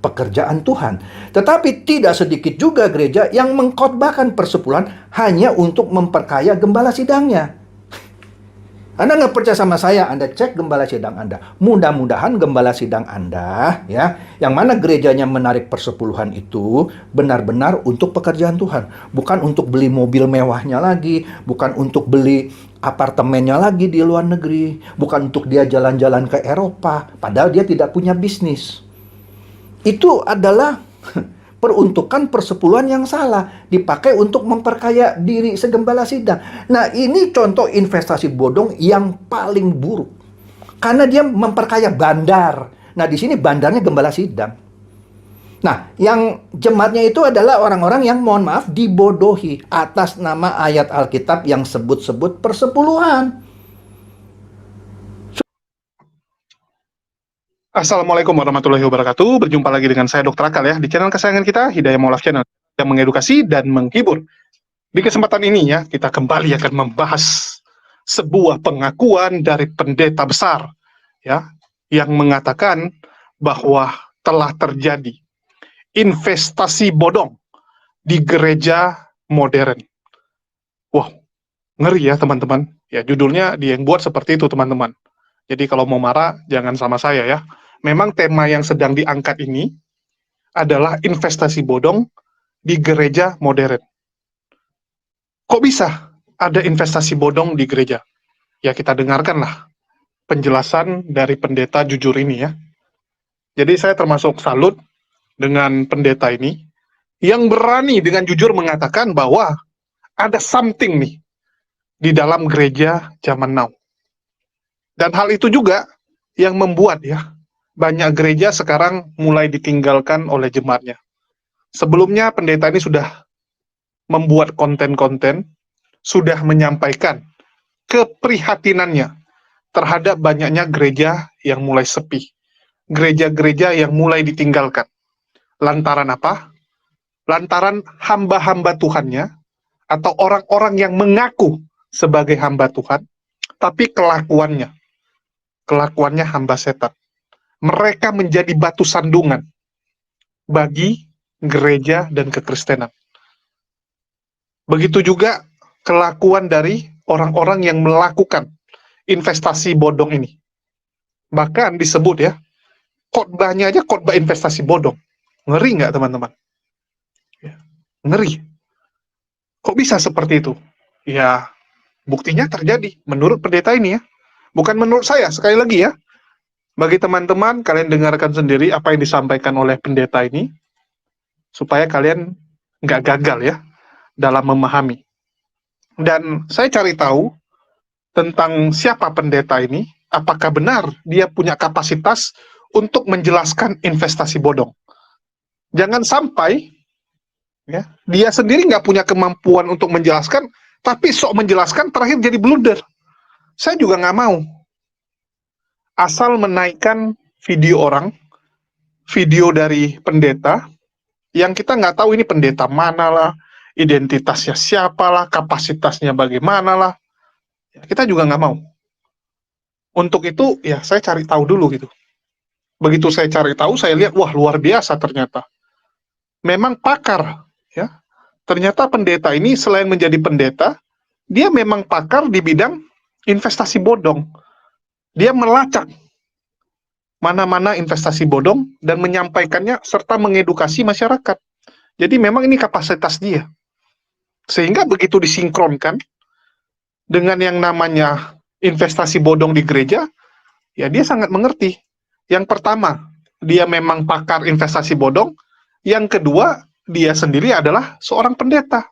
pekerjaan Tuhan. Tetapi tidak sedikit juga gereja yang mengkhotbahkan persepuluhan hanya untuk memperkaya gembala sidangnya. Anda nggak percaya sama saya, Anda cek gembala sidang Anda. Mudah-mudahan gembala sidang Anda, ya, yang mana gerejanya menarik persepuluhan itu benar-benar untuk pekerjaan Tuhan. Bukan untuk beli mobil mewahnya lagi, bukan untuk beli apartemennya lagi di luar negeri, bukan untuk dia jalan-jalan ke Eropa, padahal dia tidak punya bisnis. Itu adalah peruntukan persepuluhan yang salah, dipakai untuk memperkaya diri segembala sidang. Nah, ini contoh investasi bodong yang paling buruk. Karena dia memperkaya bandar. Nah, di sini bandarnya gembala sidang. Nah, yang jemaatnya itu adalah orang-orang yang, mohon maaf, dibodohi atas nama ayat Alkitab yang sebut-sebut persepuluhan. Assalamualaikum warahmatullahi wabarakatuh. Berjumpa lagi dengan saya Dr. Akal ya di channel kesayangan kita, Hidayah Maulaf Channel, yang mengedukasi dan menghibur. Di kesempatan ini ya, kita kembali akan membahas sebuah pengakuan dari pendeta besar ya, yang mengatakan bahwa telah terjadi investasi bodong di gereja modern. Wah, ngeri ya teman-teman. Ya, judulnya dia yang buat seperti itu teman-teman. Jadi kalau mau marah, jangan sama saya ya. Memang tema yang sedang diangkat ini adalah investasi bodong di gereja modern. Kok bisa ada investasi bodong di gereja? Ya kita dengarkanlah penjelasan dari pendeta jujur ini ya. Jadi saya termasuk salut dengan pendeta ini yang berani dengan jujur mengatakan bahwa ada something nih di dalam gereja zaman now. Dan hal itu juga yang membuat ya banyak gereja sekarang mulai ditinggalkan oleh jemaatnya. Sebelumnya pendeta ini sudah membuat konten-konten, sudah menyampaikan keprihatinannya terhadap banyaknya gereja yang mulai sepi. Gereja-gereja yang mulai ditinggalkan. Lantaran apa? Lantaran hamba-hamba Tuhannya atau orang-orang yang mengaku sebagai hamba Tuhan, tapi kelakuannya hamba setan. Mereka menjadi batu sandungan bagi gereja dan kekristenan. Begitu juga kelakuan dari orang-orang yang melakukan investasi bodong ini. Bahkan disebut ya, khotbahnya aja khotbah investasi bodong. Ngeri nggak teman-teman? Ya, ngeri. Kok bisa seperti itu? Ya, buktinya terjadi menurut pendeta ini ya. Bukan menurut saya, sekali lagi ya. Bagi teman-teman, kalian dengarkan sendiri apa yang disampaikan oleh pendeta ini, supaya kalian nggak gagal ya, dalam memahami. Dan saya cari tahu tentang siapa pendeta ini, apakah benar dia punya kapasitas untuk menjelaskan investasi bodong. Jangan sampai ya, dia sendiri nggak punya kemampuan untuk menjelaskan, tapi sok menjelaskan terakhir jadi blunder. Saya juga nggak mau. Asal menaikkan video orang, video dari pendeta, yang kita nggak tahu ini pendeta mana lah, identitasnya siapa lah, kapasitasnya bagaimana lah, kita juga nggak mau. Untuk itu, ya saya cari tahu dulu gitu. Begitu saya cari tahu, saya lihat, wah luar biasa ternyata. Memang pakar, ya. Ternyata pendeta ini selain menjadi pendeta, dia memang pakar di bidang investasi bodong. Dia melacak mana-mana investasi bodong dan menyampaikannya serta mengedukasi masyarakat. Jadi memang ini kapasitas dia. Sehingga begitu disinkronkan dengan yang namanya investasi bodong di gereja, ya dia sangat mengerti. Yang pertama, dia memang pakar investasi bodong. Yang kedua, dia sendiri adalah seorang pendeta.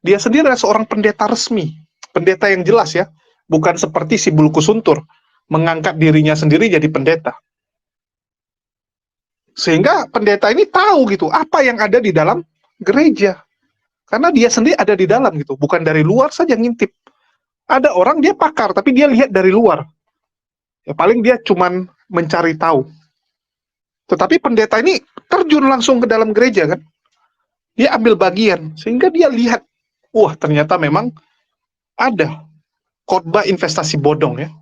Dia sendiri adalah seorang pendeta resmi. Pendeta yang jelas ya. Bukan seperti si Bulkusuntur, mengangkat dirinya sendiri jadi pendeta. Sehingga pendeta ini tahu gitu, apa yang ada di dalam gereja. Karena dia sendiri ada di dalam gitu, bukan dari luar saja ngintip. Ada orang dia pakar, tapi dia lihat dari luar. Ya paling dia cuman mencari tahu. Tetapi pendeta ini terjun langsung ke dalam gereja kan. Dia ambil bagian, sehingga dia lihat, wah ternyata memang ada khotbah investasi bodong ya.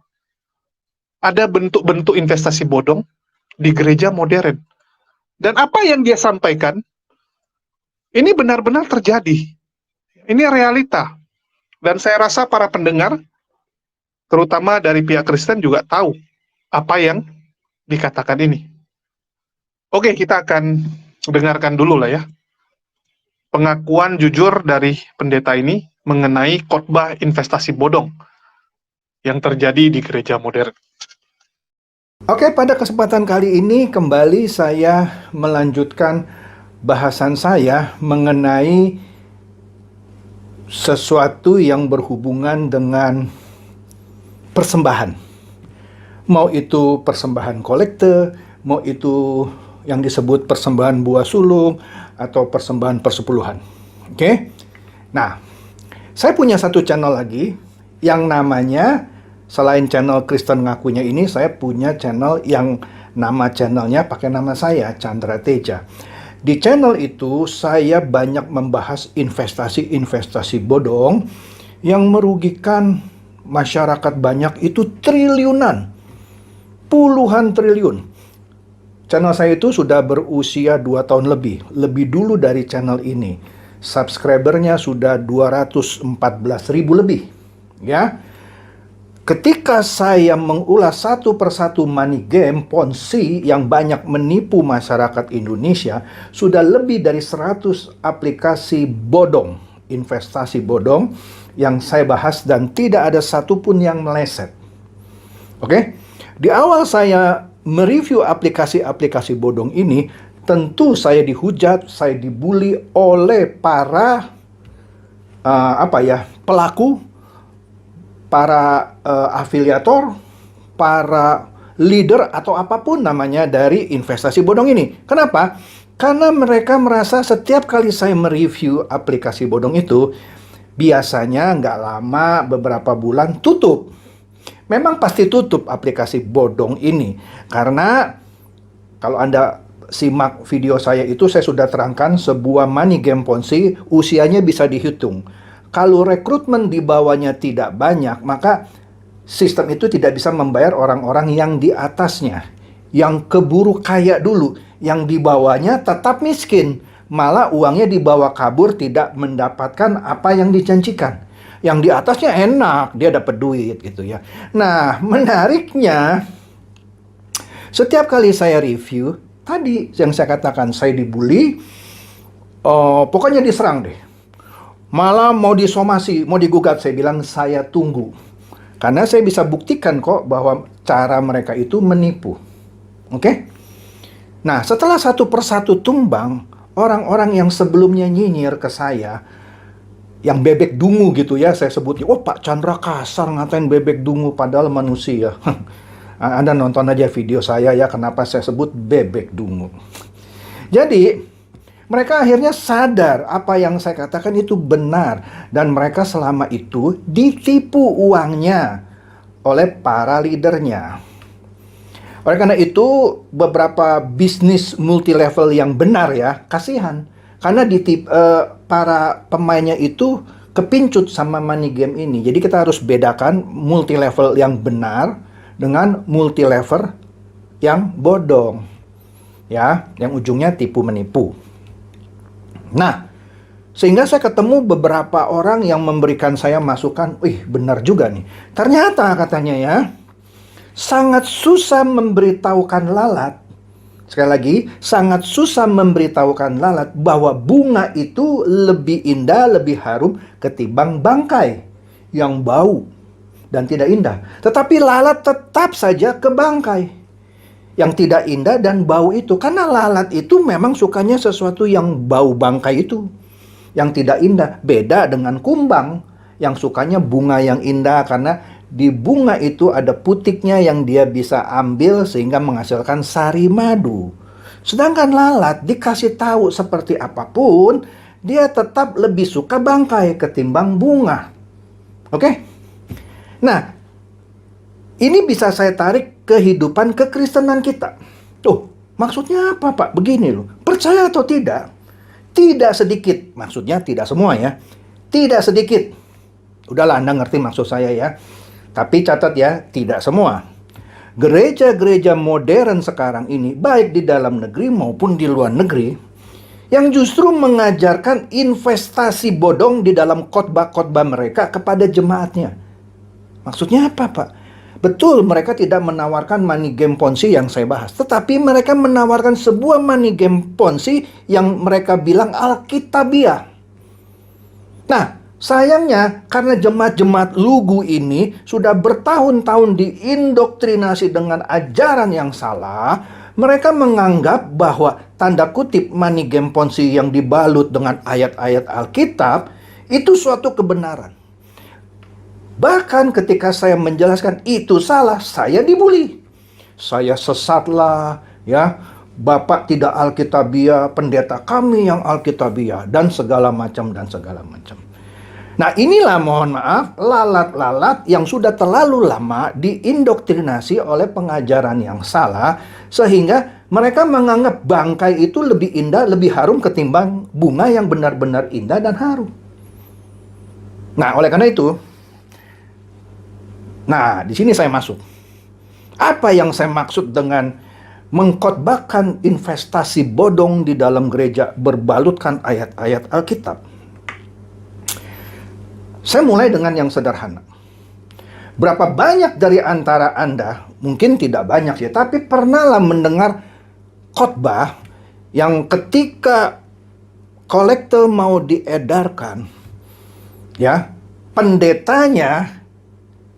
Ada bentuk-bentuk investasi bodong di gereja modern. Dan apa yang dia sampaikan, ini benar-benar terjadi. Ini realita. Dan saya rasa para pendengar, terutama dari pihak Kristen juga tahu apa yang dikatakan ini. Oke, kita akan dengarkan dulu lah ya. Pengakuan jujur dari pendeta ini mengenai khotbah investasi bodong yang terjadi di gereja modern. Oke, pada kesempatan kali ini kembali saya melanjutkan bahasan saya mengenai sesuatu yang berhubungan dengan persembahan. Mau itu persembahan kolekte, mau itu yang disebut persembahan buah sulung, atau persembahan persepuluhan. Oke? Nah, saya punya satu channel lagi yang namanya, selain channel Kristen Ngakunya ini, saya punya channel yang nama channelnya pakai nama saya, Chandra Teja. Di channel itu saya banyak membahas investasi-investasi bodong yang merugikan masyarakat banyak, itu triliunan, puluhan triliun. Channel saya itu sudah berusia 2 tahun lebih dulu dari channel ini. Subscribernya sudah 214.000 lebih, ya. Ketika saya mengulas satu persatu money game Ponzi yang banyak menipu masyarakat Indonesia, sudah lebih dari 100 aplikasi bodong, investasi bodong yang saya bahas dan tidak ada satupun yang meleset. Oke? Di awal saya mereview aplikasi-aplikasi bodong ini, tentu saya dihujat, saya dibully oleh para pelaku, para afiliator, para leader atau apapun namanya dari investasi bodong ini. Kenapa? Karena mereka merasa setiap kali saya mereview aplikasi bodong itu, biasanya nggak lama, beberapa bulan tutup. Memang pasti tutup aplikasi bodong ini. Karena kalau Anda simak video saya itu, saya sudah terangkan sebuah money game Ponzi usianya bisa dihitung. Kalau rekrutmen di bawahnya tidak banyak, maka sistem itu tidak bisa membayar orang-orang yang di atasnya, yang keburu kaya dulu, yang di bawahnya tetap miskin, malah uangnya dibawa kabur, tidak mendapatkan apa yang dijanjikan. Yang di atasnya enak, dia dapat duit gitu ya. Nah, menariknya, setiap kali saya review, tadi yang saya katakan, saya dibully, pokoknya diserang deh. Malah mau disomasi, mau digugat, saya bilang saya tunggu. Karena saya bisa buktikan kok bahwa cara mereka itu menipu. Oke? Nah, setelah satu persatu tumbang, orang-orang yang sebelumnya nyinyir ke saya, yang bebek dungu gitu ya, saya sebutnya, oh Pak Chandra kasar ngatain bebek dungu padahal manusia. Anda nonton aja video saya ya, kenapa saya sebut bebek dungu. Jadi, mereka akhirnya sadar apa yang saya katakan itu benar. Dan mereka selama itu ditipu uangnya oleh para leadernya. Oleh karena itu, beberapa bisnis multi-level yang benar ya, kasihan. Karena para pemainnya itu kepincut sama money game ini. Jadi kita harus bedakan multi-level yang benar dengan multi-level yang bodong. Ya, yang ujungnya tipu menipu. Nah, sehingga saya ketemu beberapa orang yang memberikan saya masukan, wih benar juga nih. Ternyata katanya ya, sangat susah memberitahukan lalat. Sekali lagi, sangat susah memberitahukan lalat bahwa bunga itu lebih indah, lebih harum ketimbang bangkai yang bau dan tidak indah. Tetapi lalat tetap saja ke bangkai yang tidak indah dan bau itu. Karena lalat itu memang sukanya sesuatu yang bau bangkai itu, yang tidak indah. Beda dengan kumbang yang sukanya bunga yang indah, karena di bunga itu ada putiknya yang dia bisa ambil sehingga menghasilkan sari madu. Sedangkan lalat dikasih tahu seperti apapun, dia tetap lebih suka bangkai ketimbang bunga. Oke? Nah, ini bisa saya tarik kehidupan kekristenan kita. Tuh, maksudnya apa Pak? Begini loh, percaya atau tidak, tidak sedikit, maksudnya tidak semua ya, tidak sedikit. Udahlah, Anda ngerti maksud saya ya. Tapi catat ya, tidak semua. gereja-gereja modern sekarang ini, baik di dalam negeri maupun di luar negeri, yang justru mengajarkan investasi bodong di dalam khotbah-khotbah mereka kepada jemaatnya. Maksudnya apa, Pak? Betul, mereka tidak menawarkan money game Ponzi yang saya bahas, tetapi mereka menawarkan sebuah money game Ponzi yang mereka bilang alkitabiah. Nah, sayangnya karena jemaat-jemaat lugu ini sudah bertahun-tahun diindoktrinasi dengan ajaran yang salah, mereka menganggap bahwa tanda kutip money game Ponzi yang dibalut dengan ayat-ayat Alkitab itu suatu kebenaran. Bahkan ketika saya menjelaskan itu salah, saya dibully. Saya sesatlah, ya. Bapak tidak alkitabiah, pendeta kami yang alkitabiah, dan segala macam dan segala macam. Nah, inilah mohon maaf lalat-lalat yang sudah terlalu lama diindoktrinasi oleh pengajaran yang salah, sehingga mereka menganggap bangkai itu lebih indah, lebih harum ketimbang bunga yang benar-benar indah dan harum. Nah, oleh karena itu, di sini saya masuk. Apa yang saya maksud dengan mengkhotbahkan investasi bodong di dalam gereja berbalutkan ayat-ayat Alkitab? Saya mulai dengan yang sederhana. Berapa banyak dari antara Anda, mungkin tidak banyak ya, tapi pernahlah mendengar khotbah yang ketika kolekte mau diedarkan, ya, pendetanya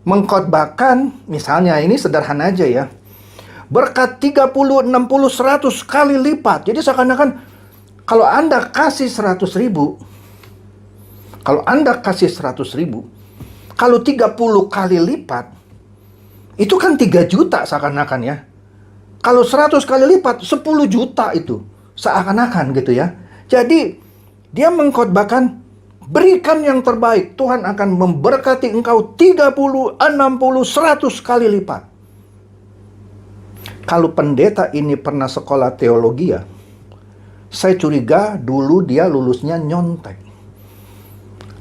mengkhotbahkan, misalnya ini sederhana aja ya, berkat 30, 60, 100 kali lipat. Jadi seakan-akan kalau Anda kasih 100 ribu, kalau 30 kali lipat, itu kan 3 juta seakan-akan ya. Kalau 100 kali lipat, 10 juta itu seakan-akan gitu ya. Jadi dia mengkhotbahkan, berikan yang terbaik, Tuhan akan memberkati engkau 30, 60, 100 kali lipat. Kalau pendeta ini pernah sekolah teologi ya, saya curiga dulu dia lulusnya nyontek.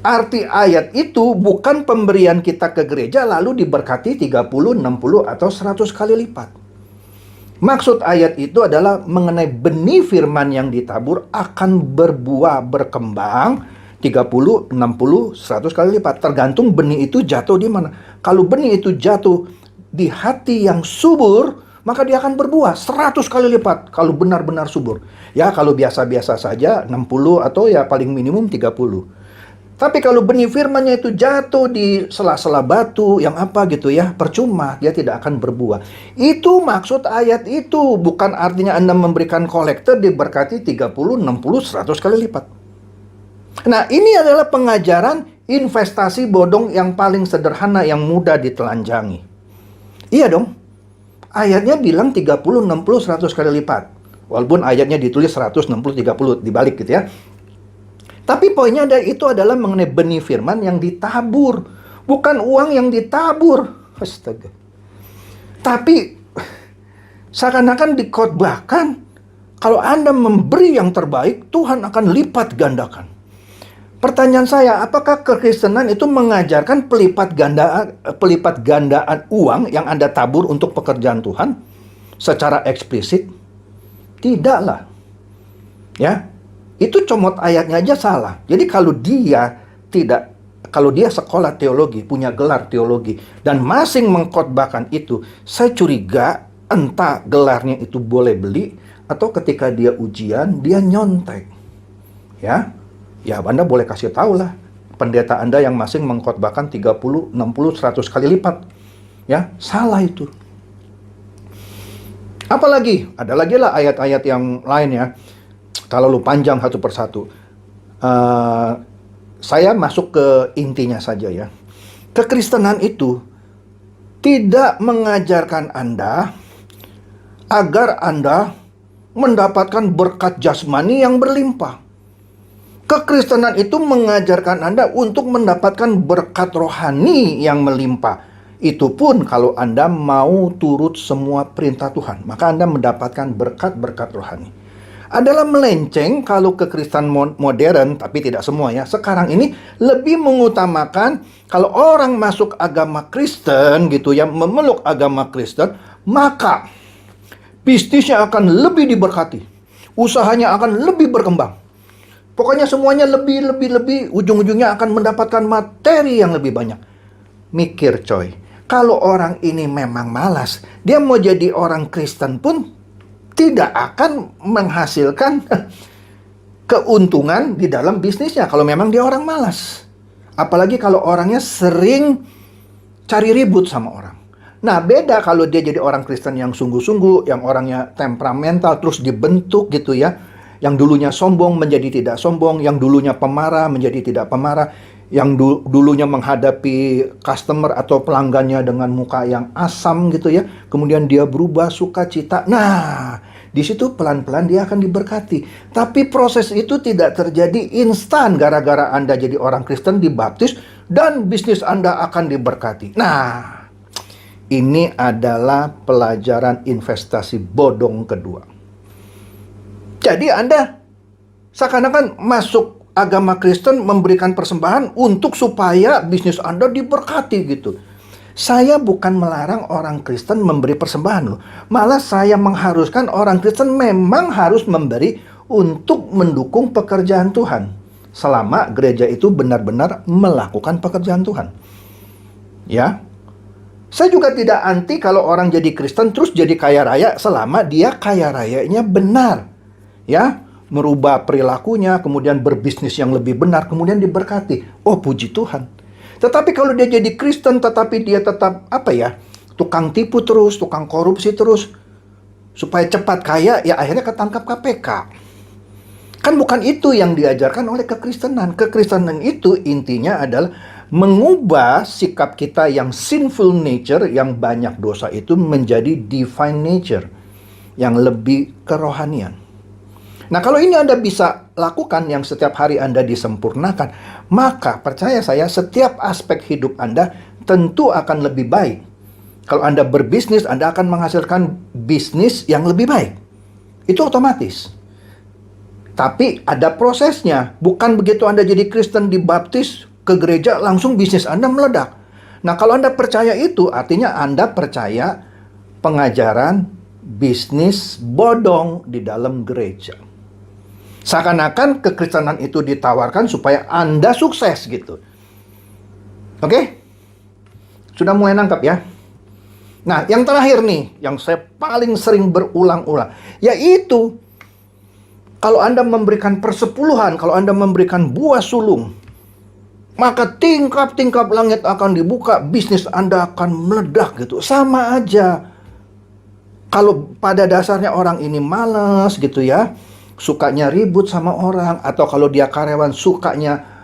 Arti ayat itu bukan pemberian kita ke gereja lalu diberkati 30, 60, atau 100 kali lipat. Maksud ayat itu adalah mengenai benih firman yang ditabur akan berbuah, berkembang 30, 60, 100 kali lipat. Tergantung benih itu jatuh di mana. Kalau benih itu jatuh di hati yang subur, maka dia akan berbuah 100 kali lipat kalau benar-benar subur. Ya, kalau biasa-biasa saja 60 atau ya paling minimum 30. Tapi kalau benih firmannya itu jatuh di sela-sela batu yang apa gitu ya, percuma, dia tidak akan berbuah. Itu maksud ayat itu, bukan artinya Anda memberikan kolektor diberkati 30, 60, 100 kali lipat. Nah, ini adalah pengajaran investasi bodong yang paling sederhana yang mudah ditelanjangi. Iya dong. Ayatnya bilang 30, 60, 100 kali lipat. Walaupun ayatnya ditulis 100, 60, 30 dibalik gitu ya. Tapi poinnya itu adalah mengenai benih firman yang ditabur, bukan uang yang ditabur. Astaga. Tapi seakan-akan dikhotbahkan kalau Anda memberi yang terbaik, Tuhan akan lipat gandakan. Pertanyaan saya, apakah kekristenan itu mengajarkan pelipat gandaan uang yang Anda tabur untuk pekerjaan Tuhan secara eksplisit? Tidaklah. Ya. Itu comot ayatnya aja salah. Jadi kalau dia sekolah teologi, punya gelar teologi dan masing mengkhotbahkan itu, saya curiga entah gelarnya itu boleh beli atau ketika dia ujian dia nyontek. Ya, Anda boleh kasih tahu lah pendeta Anda yang masing mengkhotbahkan 30, 60, 100 kali lipat. Ya, salah itu. Apalagi, ada lagi lah ayat-ayat yang lain ya. Terlalu panjang satu persatu. Saya masuk ke intinya saja ya. Kekristenan itu tidak mengajarkan Anda agar Anda mendapatkan berkat jasmani yang berlimpah. Kekristenan itu mengajarkan Anda untuk mendapatkan berkat rohani yang melimpah. Itu pun kalau Anda mau turut semua perintah Tuhan, maka Anda mendapatkan berkat-berkat rohani. Adalah melenceng kalau kekristenan modern, tapi tidak semua ya. Sekarang ini lebih mengutamakan kalau orang masuk agama Kristen gitu ya, memeluk agama Kristen, maka bisnisnya akan lebih diberkati. Usahanya akan lebih berkembang. Pokoknya semuanya lebih, ujung-ujungnya akan mendapatkan materi yang lebih banyak. Mikir coy, kalau orang ini memang malas, dia mau jadi orang Kristen pun tidak akan menghasilkan keuntungan di dalam bisnisnya kalau memang dia orang malas. Apalagi kalau orangnya sering cari ribut sama orang. Nah, beda kalau dia jadi orang Kristen yang sungguh-sungguh, yang orangnya temperamental, terus dibentuk gitu ya. Yang dulunya sombong menjadi tidak sombong, yang dulunya pemarah menjadi tidak pemarah, yang dulunya menghadapi customer atau pelanggannya dengan muka yang asam gitu ya. Kemudian dia berubah sukacita. Nah, di situ pelan-pelan dia akan diberkati. Tapi proses itu tidak terjadi instan gara-gara Anda jadi orang Kristen dibaptis dan bisnis Anda akan diberkati. Nah, ini adalah pelajaran investasi bodong kedua. Jadi Anda seakan-akan masuk agama Kristen memberikan persembahan untuk supaya bisnis Anda diberkati gitu. Saya bukan melarang orang Kristen memberi persembahan loh. Malah saya mengharuskan orang Kristen memang harus memberi untuk mendukung pekerjaan Tuhan. Selama gereja itu benar-benar melakukan pekerjaan Tuhan. Ya. Saya juga tidak anti kalau orang jadi Kristen terus jadi kaya raya selama dia kaya rayanya benar. Ya, merubah perilakunya, kemudian berbisnis yang lebih benar, kemudian diberkati. Oh, puji Tuhan. Tetapi kalau dia jadi Kristen, tetapi dia tetap, tukang tipu terus, tukang korupsi terus, supaya cepat kaya, ya akhirnya ketangkap KPK. Kan bukan itu yang diajarkan oleh kekristenan. Kekristenan itu intinya adalah mengubah sikap kita yang sinful nature, yang banyak dosa itu menjadi divine nature, yang lebih kerohanian. Nah, kalau ini Anda bisa lakukan yang setiap hari Anda disempurnakan, maka percaya saya setiap aspek hidup Anda tentu akan lebih baik. Kalau Anda berbisnis, Anda akan menghasilkan bisnis yang lebih baik. Itu otomatis. Tapi ada prosesnya. Bukan begitu Anda jadi Kristen dibaptis ke gereja langsung bisnis Anda meledak. Nah, kalau Anda percaya itu, artinya Anda percaya pengajaran bisnis bodong di dalam gereja. Seakan-akan kekristenan itu ditawarkan supaya Anda sukses gitu. Oke? Sudah mulai nangkap ya? Nah, yang terakhir nih, yang saya paling sering berulang-ulang, yaitu kalau Anda memberikan persepuluhan, kalau Anda memberikan buah sulung, maka tingkap-tingkap langit akan dibuka, bisnis Anda akan meledak gitu. Sama aja. Kalau pada dasarnya orang ini malas gitu ya, sukanya ribut sama orang, atau kalau dia karyawan sukanya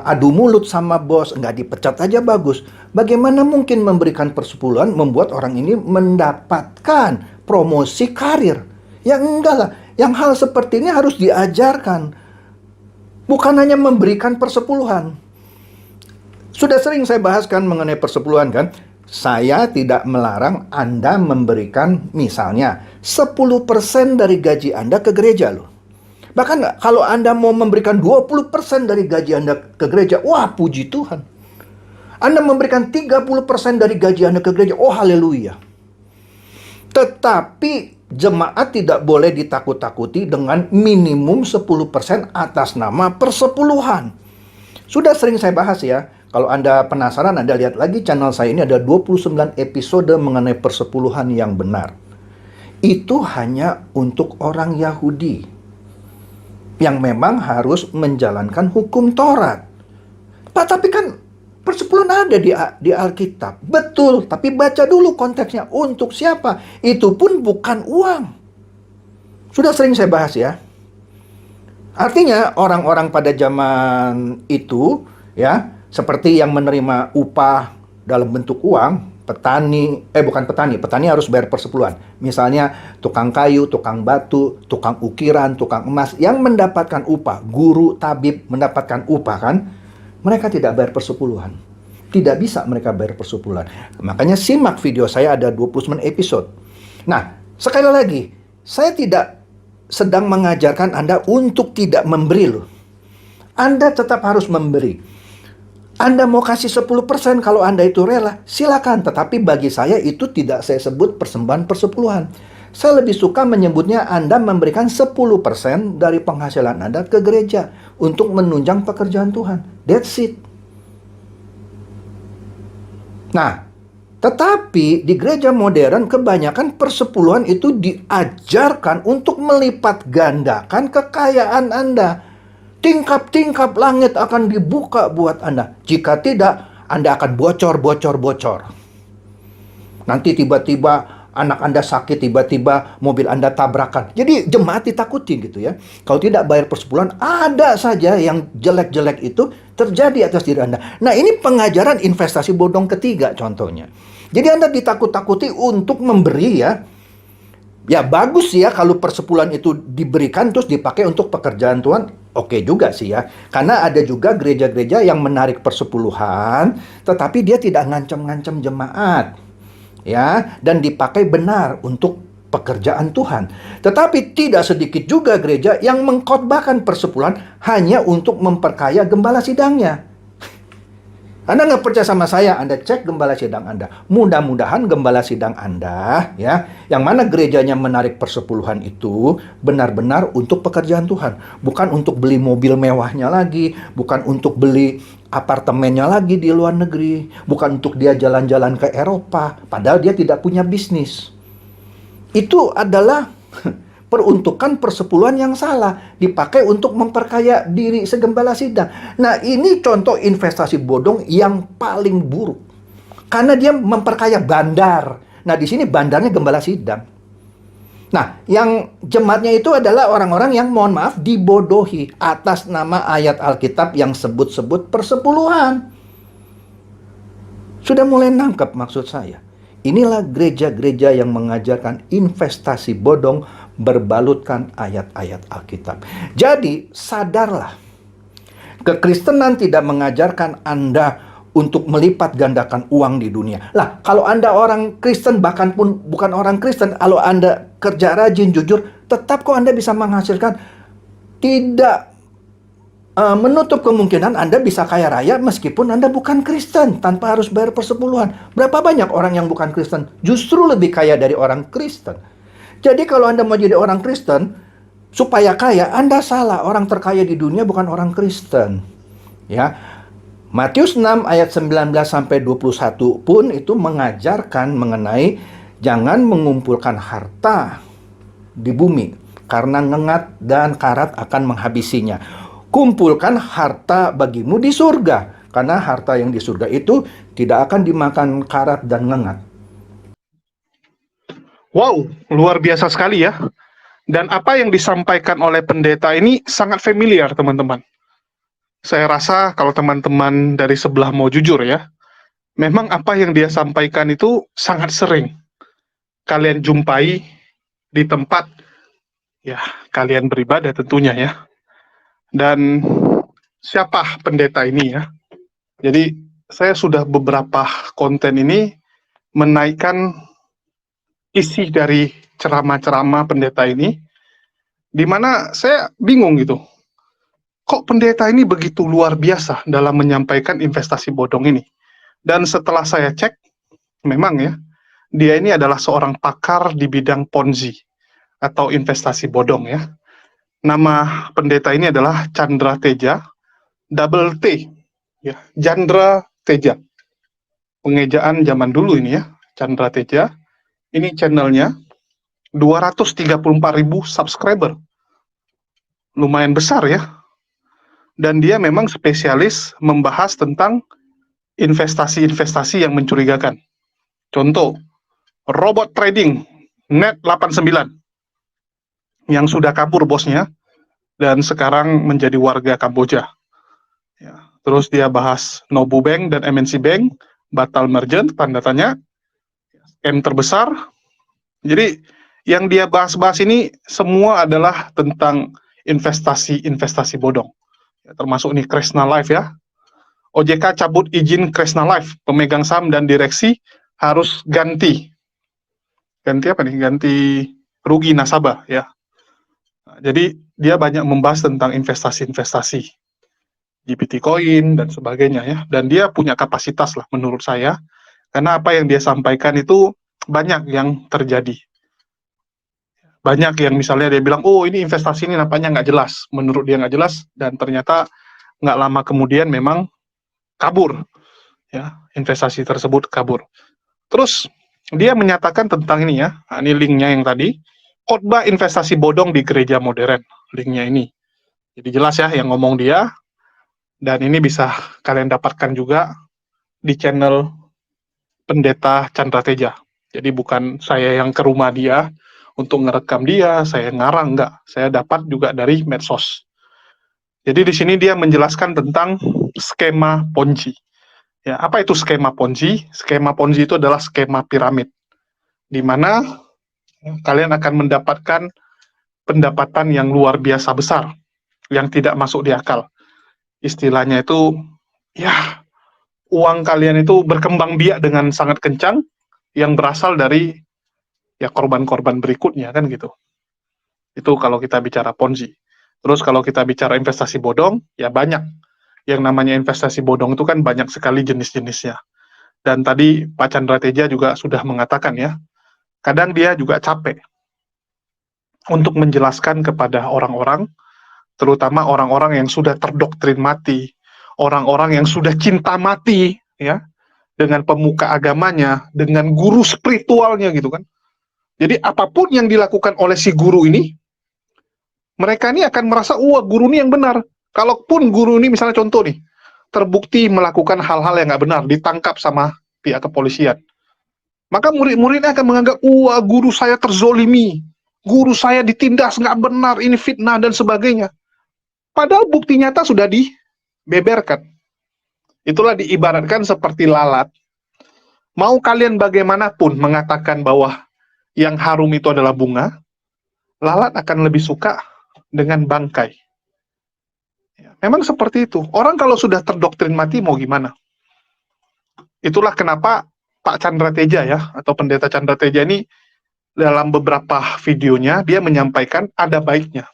adu mulut sama bos, nggak dipecat aja bagus. Bagaimana mungkin memberikan persepuluhan membuat orang ini mendapatkan promosi karir? Ya enggak lah, yang hal seperti ini harus diajarkan. Bukan hanya memberikan persepuluhan. Sudah sering saya bahaskan mengenai persepuluhan kan. Saya tidak melarang Anda memberikan misalnya 10% dari gaji Anda ke gereja loh. Bahkan kalau Anda mau memberikan 20% dari gaji Anda ke gereja, wah puji Tuhan. Anda memberikan 30% dari gaji Anda ke gereja, oh haleluya. Tetapi jemaat tidak boleh ditakut-takuti dengan minimum 10% atas nama persepuluhan. Sudah sering saya bahas ya. Kalau Anda penasaran, Anda lihat lagi channel saya ini ada 29 episode mengenai persepuluhan yang benar. Itu hanya untuk orang Yahudi yang memang harus menjalankan hukum Taurat. Pak, tapi kan persepuluhan ada di Alkitab. Betul, tapi baca dulu konteksnya. Untuk siapa? Itu pun bukan uang. Sudah sering saya bahas ya. Artinya orang-orang pada zaman itu ya, seperti yang menerima upah dalam bentuk uang, petani harus bayar persepuluhan. Misalnya tukang kayu, tukang batu, tukang ukiran, tukang emas yang mendapatkan upah, guru, tabib mendapatkan upah kan, mereka tidak bayar persepuluhan. Tidak bisa mereka bayar persepuluhan. Makanya simak video saya ada 29 episode. Nah, sekali lagi, saya tidak sedang mengajarkan Anda untuk tidak memberi loh. Anda tetap harus memberi. Anda mau kasih 10% kalau Anda itu rela, silakan. Tetapi bagi saya itu tidak saya sebut persembahan persepuluhan. Saya lebih suka menyebutnya Anda memberikan 10% dari penghasilan Anda ke gereja untuk menunjang pekerjaan Tuhan. That's it. Nah, tetapi di gereja modern kebanyakan persepuluhan itu diajarkan untuk melipat gandakan kekayaan Anda. Tingkap-tingkap langit akan dibuka buat Anda. Jika tidak, Anda akan bocor. Nanti tiba-tiba anak Anda sakit, tiba-tiba mobil Anda tabrakan. Jadi jemaat ditakuti gitu ya. Kalau tidak bayar persepuluhan, ada saja yang jelek-jelek itu terjadi atas diri Anda. Nah, ini pengajaran investasi bodong ketiga contohnya. Jadi Anda ditakut-takuti untuk memberi ya. Ya bagus ya kalau persepuluhan itu diberikan terus dipakai untuk pekerjaan Tuhan. Oke juga sih ya. Karena ada juga gereja-gereja yang menarik persepuluhan, tetapi dia tidak ngancam-ngancam jemaat. Ya, dan dipakai benar untuk pekerjaan Tuhan. Tetapi tidak sedikit juga gereja yang mengkhotbahkan persepuluhan hanya untuk memperkaya gembala sidangnya. Anda nggak percaya sama saya, Anda cek gembala sidang Anda. Mudah-mudahan gembala sidang Anda, ya, yang mana gerejanya menarik persepuluhan itu benar-benar untuk pekerjaan Tuhan. Bukan untuk beli mobil mewahnya lagi, bukan untuk beli apartemennya lagi di luar negeri, bukan untuk dia jalan-jalan ke Eropa, padahal dia tidak punya bisnis. Itu adalah peruntukan persepuluhan yang salah, dipakai untuk memperkaya diri segembala sidang. Nah, ini contoh investasi bodong yang paling buruk. Karena dia memperkaya bandar. Nah, di sini bandarnya gembala sidang. Nah, yang jemaatnya itu adalah orang-orang yang mohon maaf dibodohi atas nama ayat Alkitab yang sebut-sebut persepuluhan. Sudah mulai nangkep maksud saya. Inilah gereja-gereja yang mengajarkan investasi bodong berbalutkan ayat-ayat Alkitab. Jadi, sadarlah. Kekristenan tidak mengajarkan Anda untuk melipat gandakan uang di dunia. Lah, kalau Anda orang Kristen, bahkan pun bukan orang Kristen, kalau Anda kerja rajin, jujur, tetap kok Anda bisa menghasilkan. Tidak menutup kemungkinan Anda bisa kaya raya meskipun Anda bukan Kristen, tanpa harus bayar persepuluhan. Berapa banyak orang yang bukan Kristen justru lebih kaya dari orang Kristen. Jadi kalau Anda mau jadi orang Kristen supaya kaya, Anda salah. Orang terkaya di dunia bukan orang Kristen. Ya. Matius 6 ayat 19 sampai 21 pun itu mengajarkan mengenai jangan mengumpulkan harta di bumi karena ngengat dan karat akan menghabisinya. Kumpulkan harta bagimu di surga, karena harta yang di surga itu tidak akan dimakan karat dan ngengat. Wow, luar biasa sekali ya. Dan apa yang disampaikan oleh pendeta ini sangat familiar, teman-teman. Saya rasa kalau teman-teman dari sebelah mau jujur ya, memang apa yang dia sampaikan itu sangat sering kalian jumpai di tempat ya kalian beribadah tentunya ya. Dan siapa pendeta ini ya? Jadi saya sudah beberapa konten ini menaikkan isi dari ceramah-ceramah pendeta ini, di mana saya bingung gitu. Kok pendeta ini begitu luar biasa dalam menyampaikan investasi bodong ini? Dan setelah saya cek, memang ya, dia ini adalah seorang pakar di bidang Ponzi atau investasi bodong ya. Nama pendeta ini adalah Chandra Teja, double T, ya, Chandra Teja. Pengejaan zaman dulu ini ya, Chandra Teja. Ini channelnya 234.000 subscriber. Lumayan besar ya. Dan dia memang spesialis membahas tentang investasi-investasi yang mencurigakan. Contoh, robot trading Net89 yang sudah kabur bosnya dan sekarang menjadi warga Kamboja. Ya, terus dia bahas Nobu Bank dan MNC Bank batal merger, tanda tanya, scam terbesar. Jadi yang dia bahas-bahas ini semua adalah tentang investasi bodong. Ya, termasuk nih Kresna Life ya. OJK cabut izin Kresna Life, pemegang saham dan direksi harus ganti apa nih? Ganti rugi nasabah ya. Nah, jadi dia banyak membahas tentang investasi-investasi. GPT Coin dan sebagainya ya. Dan dia punya kapasitas lah menurut saya, karena apa yang dia sampaikan itu banyak yang terjadi. Banyak yang misalnya dia bilang, oh ini investasi ini nampaknya nggak jelas, menurut dia nggak jelas, dan ternyata nggak lama kemudian memang kabur, ya investasi tersebut kabur. Terus dia menyatakan tentang ini ya, nah, ini linknya yang tadi, khotbah investasi bodong di gereja modern, linknya ini. Jadi jelas ya yang ngomong dia, dan ini bisa kalian dapatkan juga di channel Pendeta Chandra Teja. Jadi bukan saya yang ke rumah dia untuk ngerekam dia, saya ngarang, enggak. Saya dapat juga dari medsos. Jadi di sini dia menjelaskan tentang skema Ponzi. Ya, apa itu skema Ponzi? Skema Ponzi itu adalah skema piramid, di mana kalian akan mendapatkan pendapatan yang luar biasa besar, yang tidak masuk di akal. Istilahnya itu, ya, uang kalian itu berkembang biak dengan sangat kencang, yang berasal dari ya korban-korban berikutnya, kan gitu. Itu kalau kita bicara Ponzi. Terus kalau kita bicara investasi bodong, ya banyak. Yang namanya investasi bodong itu kan banyak sekali jenis-jenisnya. Dan tadi Pak Chandra Teja juga sudah mengatakan ya, kadang dia juga capek untuk menjelaskan kepada orang-orang, terutama orang-orang yang sudah terdoktrin mati, orang-orang yang sudah cinta mati, ya, dengan pemuka agamanya, dengan guru spiritualnya gitu kan. Jadi apapun yang dilakukan oleh si guru ini, mereka ini akan merasa, wah guru ini yang benar. Kalaupun guru ini misalnya contoh nih, terbukti melakukan hal-hal yang nggak benar, ditangkap sama pihak kepolisian, maka murid-muridnya akan menganggap, wah guru saya terzolimi, guru saya ditindas nggak benar, ini fitnah dan sebagainya. Padahal bukti nyata sudah dibeberkan. Itulah diibaratkan seperti lalat. Mau kalian bagaimanapun mengatakan bahwa yang harum itu adalah bunga, lalat akan lebih suka dengan bangkai. Memang seperti itu. Orang kalau sudah terdoktrin mati mau gimana? Itulah kenapa Pak Chandra Teja ya, atau Pendeta Chandra Teja ini dalam beberapa videonya dia menyampaikan ada baiknya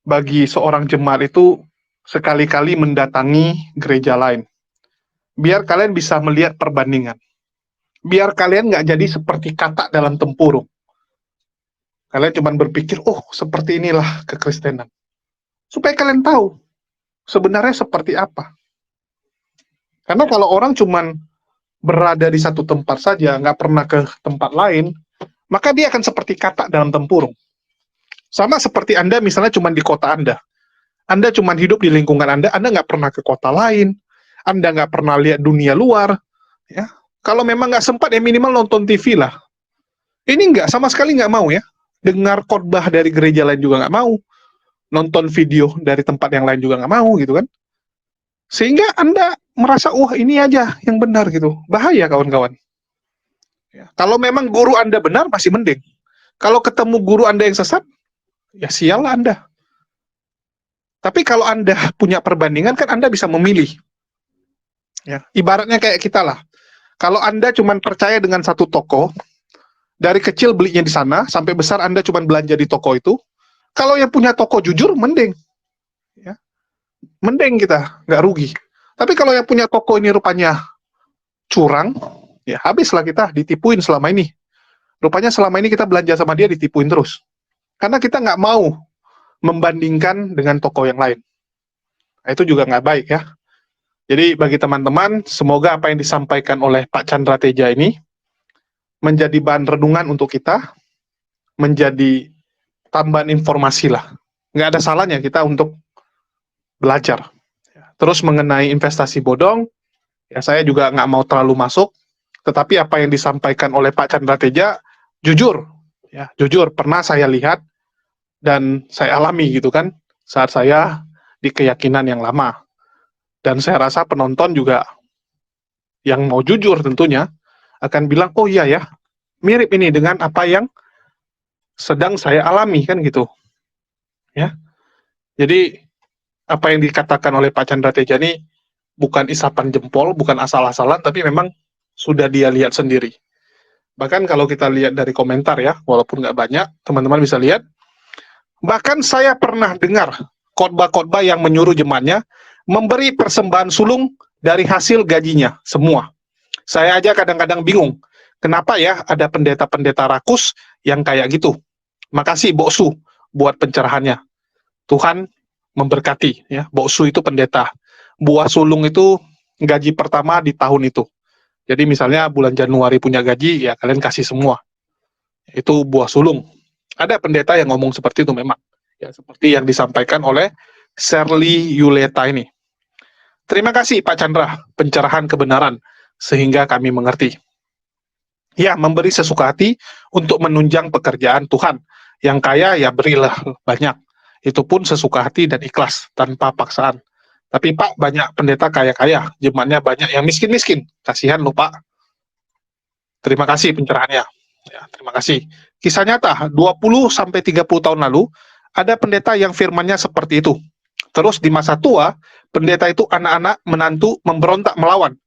bagi seorang jemaat itu sekali-kali mendatangi gereja lain. Biar kalian bisa melihat perbandingan. Biar kalian nggak jadi seperti katak dalam tempurung. Kalian cuma berpikir, oh seperti inilah kekristenan. Supaya kalian tahu sebenarnya seperti apa. Karena kalau orang cuma berada di satu tempat saja, nggak pernah ke tempat lain, maka dia akan seperti katak dalam tempurung. Sama seperti Anda misalnya cuma di kota Anda. Anda cuma hidup di lingkungan Anda nggak pernah ke kota lain, Anda nggak pernah lihat dunia luar. Ya. Kalau memang nggak sempat, ya minimal nonton TV lah. Ini nggak, sama sekali nggak mau ya. Dengar khotbah dari gereja lain juga nggak mau. Nonton video dari tempat yang lain juga nggak mau gitu kan. Sehingga Anda merasa, wah ini aja yang benar gitu. Bahaya kawan-kawan. Ya. Kalau memang guru Anda benar, masih mending. Kalau ketemu guru Anda yang sesat, ya sial lah Anda. Tapi kalau Anda punya perbandingan, kan Anda bisa memilih. Ya. Ibaratnya kayak kita lah. Kalau Anda cuma percaya dengan satu toko, dari kecil belinya di sana, sampai besar Anda cuma belanja di toko itu, kalau yang punya toko jujur, mending. Ya. Mending kita, nggak rugi. Tapi kalau yang punya toko ini rupanya curang, ya habislah kita, ditipuin selama ini. Rupanya selama ini kita belanja sama dia, ditipuin terus. Karena kita nggak mau membandingkan dengan toko yang lain. Nah, itu juga nggak baik ya. Jadi bagi teman-teman, semoga apa yang disampaikan oleh Pak Chandra Teja ini menjadi bahan renungan untuk kita, menjadi tambahan informasi lah. Nggak ada salahnya kita untuk belajar. Terus mengenai investasi bodong, ya saya juga nggak mau terlalu masuk, tetapi apa yang disampaikan oleh Pak Chandra Teja, jujur, ya jujur pernah saya lihat dan saya alami gitu kan, saat saya di keyakinan yang lama. Dan saya rasa penonton juga yang mau jujur tentunya akan bilang, oh iya ya, mirip ini dengan apa yang sedang saya alami kan gitu. Ya. Jadi apa yang dikatakan oleh Pak Chandra Teja ini bukan isapan jempol, bukan asal-asalan, tapi memang sudah dia lihat sendiri. Bahkan kalau kita lihat dari komentar ya, walaupun nggak banyak, teman-teman bisa lihat. Bahkan saya pernah dengar khotbah-khotbah yang menyuruh jemaatnya memberi persembahan sulung dari hasil gajinya semua. Saya aja kadang-kadang bingung, kenapa ya ada pendeta-pendeta rakus yang kayak gitu. Makasih Boksu buat pencerahannya. Tuhan memberkati ya. Boksu itu pendeta. Buah sulung itu gaji pertama di tahun itu. Jadi misalnya bulan Januari punya gaji, ya kalian kasih semua. Itu buah sulung. Ada pendeta yang ngomong seperti itu memang. Ya, seperti yang disampaikan oleh Shirley Yuleta ini. Terima kasih Pak Chandra, pencerahan kebenaran, sehingga kami mengerti. Ya, memberi sesuka hati untuk menunjang pekerjaan Tuhan. Yang kaya, ya berilah banyak. Itu pun sesuka hati dan ikhlas, tanpa paksaan. Tapi Pak, banyak pendeta kaya-kaya, jemaatnya banyak yang miskin-miskin. Kasihan loh Pak. Terima kasih pencerahannya. Ya, terima kasih. Kisah nyata, 20-30 tahun lalu, ada pendeta yang firmannya seperti itu. Terus di masa tua, pendeta itu anak-anak menantu memberontak melawan.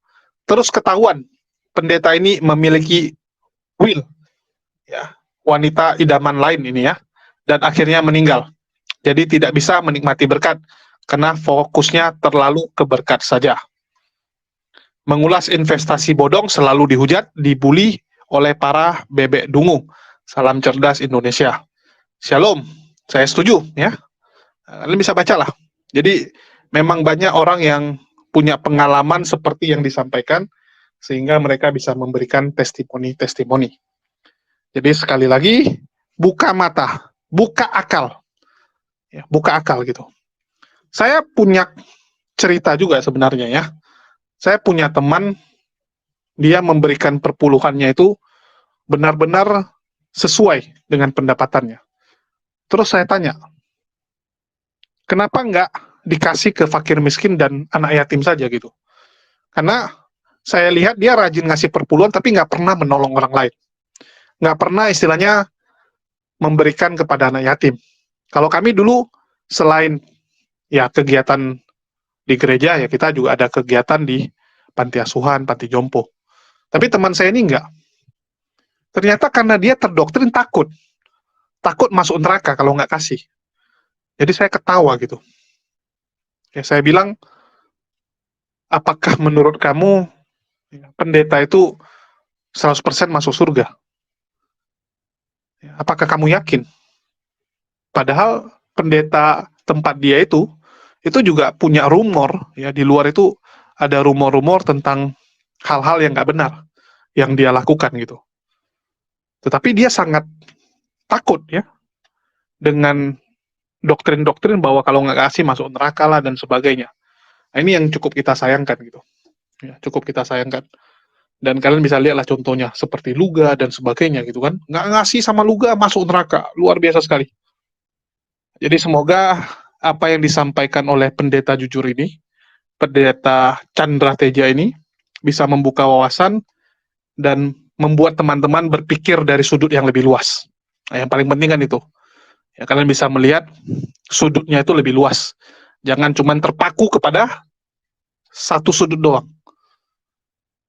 Terus ketahuan, pendeta ini memiliki will, ya, wanita idaman lain ini ya, dan akhirnya meninggal. Jadi tidak bisa menikmati berkat, karena fokusnya terlalu ke berkat saja. Mengulas investasi bodong selalu dihujat, dibully oleh para bebek dungu. Salam cerdas Indonesia. Shalom, saya setuju ya. Kalian bisa bacalah. Jadi memang banyak orang yang punya pengalaman seperti yang disampaikan, sehingga mereka bisa memberikan testimoni-testimoni. Jadi sekali lagi, buka mata, buka akal. Ya, buka akal gitu. Saya punya cerita juga sebenarnya ya. Saya punya teman, dia memberikan perpuluhannya itu benar-benar sesuai dengan pendapatannya. Terus saya tanya, kenapa nggak dikasih ke fakir miskin dan anak yatim saja gitu? Karena saya lihat dia rajin ngasih perpuluhan tapi nggak pernah menolong orang lain. Nggak pernah istilahnya memberikan kepada anak yatim. Kalau kami dulu selain ya kegiatan di gereja, ya kita juga ada kegiatan di panti asuhan, panti jompo. Tapi teman saya ini enggak. Ternyata karena dia terdoktrin takut masuk neraka kalau nggak kasih. Jadi saya ketawa gitu. Ya, saya bilang, apakah menurut kamu pendeta itu 100% masuk surga? Ya, apakah kamu yakin? Padahal pendeta tempat dia itu juga punya rumor, ya di luar itu ada rumor-rumor tentang hal-hal yang nggak benar yang dia lakukan gitu. Tetapi dia sangat takut ya dengan doktrin-doktrin bahwa kalau nggak kasih masuk neraka lah dan sebagainya. Nah, ini yang cukup kita sayangkan gitu. Ya, cukup kita sayangkan. Dan kalian bisa lihatlah contohnya seperti Luga dan sebagainya gitu kan. Nggak ngasih sama Luga masuk neraka, luar biasa sekali. Jadi semoga apa yang disampaikan oleh pendeta jujur ini, pendeta Chandra Teja ini, bisa membuka wawasan dan membuat teman-teman berpikir dari sudut yang lebih luas. Nah, yang paling penting kan itu. Ya, kalian bisa melihat sudutnya itu lebih luas. Jangan cuma terpaku kepada satu sudut doang.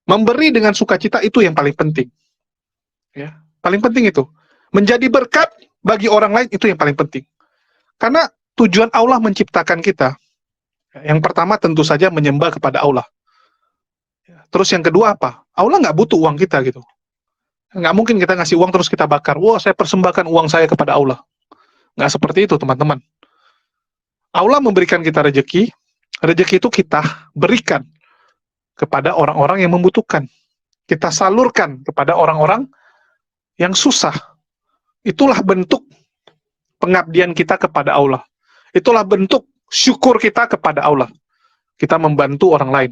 Memberi dengan sukacita itu yang paling penting. Ya, paling penting itu. Menjadi berkat bagi orang lain itu yang paling penting. Karena tujuan Allah menciptakan kita, yang pertama tentu saja menyembah kepada Allah. Terus yang kedua apa? Allah nggak butuh uang kita gitu. Nggak mungkin kita ngasih uang terus kita bakar. Wah, saya persembahkan uang saya kepada Allah. Nggak seperti itu, teman-teman. Allah memberikan kita rezeki. Rezeki itu kita berikan kepada orang-orang yang membutuhkan. Kita salurkan kepada orang-orang yang susah. Itulah bentuk pengabdian kita kepada Allah. Itulah bentuk syukur kita kepada Allah. Kita membantu orang lain.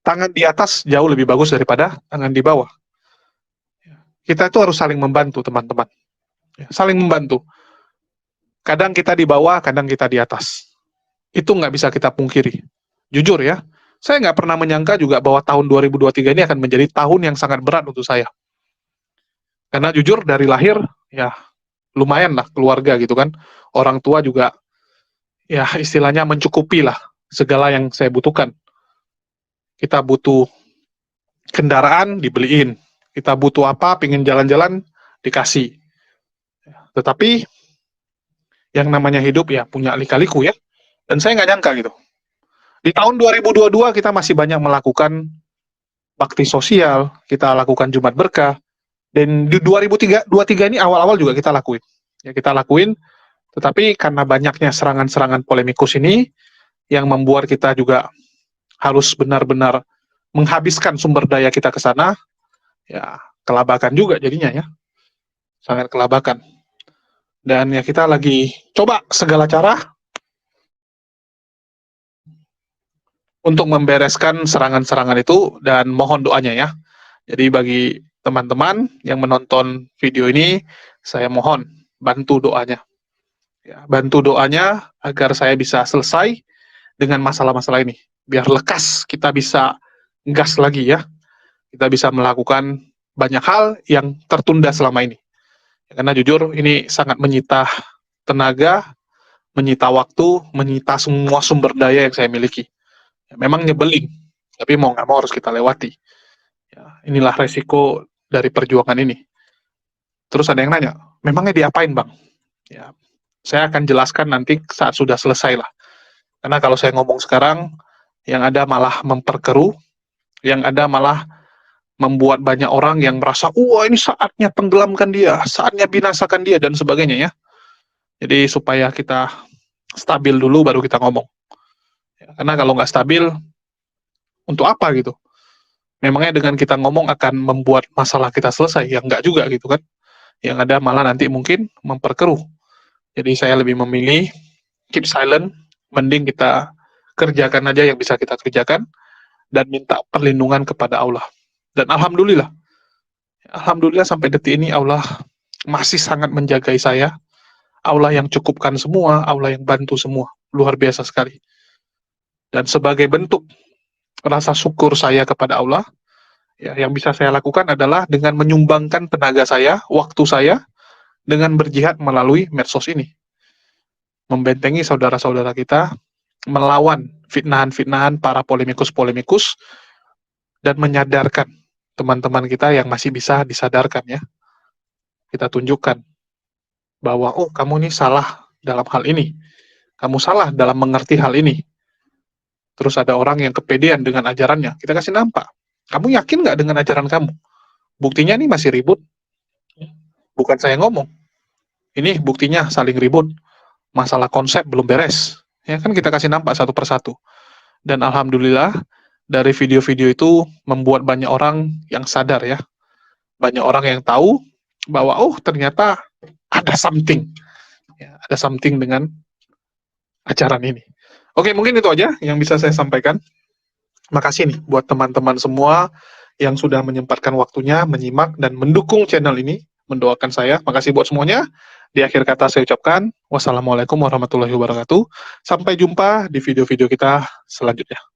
Tangan di atas jauh lebih bagus daripada tangan di bawah. Kita itu harus saling membantu, teman-teman. Saling membantu. Kadang kita di bawah, kadang kita di atas. Itu nggak bisa kita pungkiri. Jujur ya, saya nggak pernah menyangka juga bahwa tahun 2023 ini akan menjadi tahun yang sangat berat untuk saya. Karena jujur dari lahir, ya lumayan lah keluarga gitu kan. Orang tua juga, ya istilahnya mencukupi lah segala yang saya butuhkan. Kita butuh kendaraan, dibeliin. Kita butuh apa, pengen jalan-jalan, dikasih. Tetapi, Yang namanya hidup ya punya lika-liku ya. Dan saya nggak nyangka gitu. Di tahun 2022 kita masih banyak melakukan bakti sosial, kita lakukan Jumat Berkah, dan di 2023 ini awal-awal juga kita lakuin. Ya kita lakuin, tetapi karena banyaknya serangan-serangan polemikus ini yang membuat kita juga harus benar-benar menghabiskan sumber daya kita ke sana, ya kelabakan juga jadinya ya. Sangat kelabakan. Dan ya kita lagi coba segala cara untuk membereskan serangan-serangan itu dan mohon doanya ya. Jadi bagi teman-teman yang menonton video ini, saya mohon bantu doanya. Ya, bantu doanya agar saya bisa selesai dengan masalah-masalah ini. Biar lekas kita bisa gas lagi ya. Kita bisa melakukan banyak hal yang tertunda selama ini. Karena jujur ini sangat menyita tenaga, menyita waktu, menyita semua sumber daya yang saya miliki. Ya, memang nyebelin, tapi mau nggak mau harus kita lewati. Ya, inilah resiko dari perjuangan ini. Terus ada yang nanya, memangnya diapain bang? Ya, saya akan jelaskan nanti saat sudah selesai lah. Karena kalau saya ngomong sekarang, yang ada malah memperkeruh, yang ada malah membuat banyak orang yang merasa, wah ini saatnya tenggelamkan dia, saatnya binasakan dia, dan sebagainya ya. Jadi supaya kita stabil dulu baru kita ngomong. Ya, karena kalau nggak stabil, untuk apa gitu? Memangnya dengan kita ngomong akan membuat masalah kita selesai? Ya nggak juga gitu kan. Yang ada malah nanti mungkin memperkeruh. Jadi saya lebih memilih keep silent, mending kita kerjakan aja yang bisa kita kerjakan, dan minta perlindungan kepada Allah. Dan Alhamdulillah sampai detik ini Allah masih sangat menjagai saya. Allah yang cukupkan semua, Allah yang bantu semua. Luar biasa sekali. Dan sebagai bentuk rasa syukur saya kepada Allah, ya, yang bisa saya lakukan adalah dengan menyumbangkan tenaga saya, waktu saya, dengan berjihad melalui medsos ini. Membentengi saudara-saudara kita, melawan fitnahan-fitnahan para polemikus-polemikus, dan menyadarkan teman-teman kita yang masih bisa disadarkan ya. Kita tunjukkan bahwa, oh kamu ini salah dalam hal ini. Kamu salah dalam mengerti hal ini. Terus ada orang yang kepedean dengan ajarannya. Kita kasih nampak. Kamu yakin nggak dengan ajaran kamu? Buktinya ini masih ribut. Bukan saya ngomong. Ini buktinya saling ribut. Masalah konsep belum beres. Ya kan kita kasih nampak satu persatu. Dan Alhamdulillah, dari video-video itu membuat banyak orang yang sadar ya. Banyak orang yang tahu bahwa oh ternyata ada something. Ya, ada something dengan ajaran ini. Oke, mungkin itu aja yang bisa saya sampaikan. Makasih nih buat teman-teman semua yang sudah menyempatkan waktunya menyimak dan mendukung channel ini, mendoakan saya. Makasih buat semuanya. Di akhir kata saya ucapkan wassalamualaikum warahmatullahi wabarakatuh. Sampai jumpa di video-video kita selanjutnya.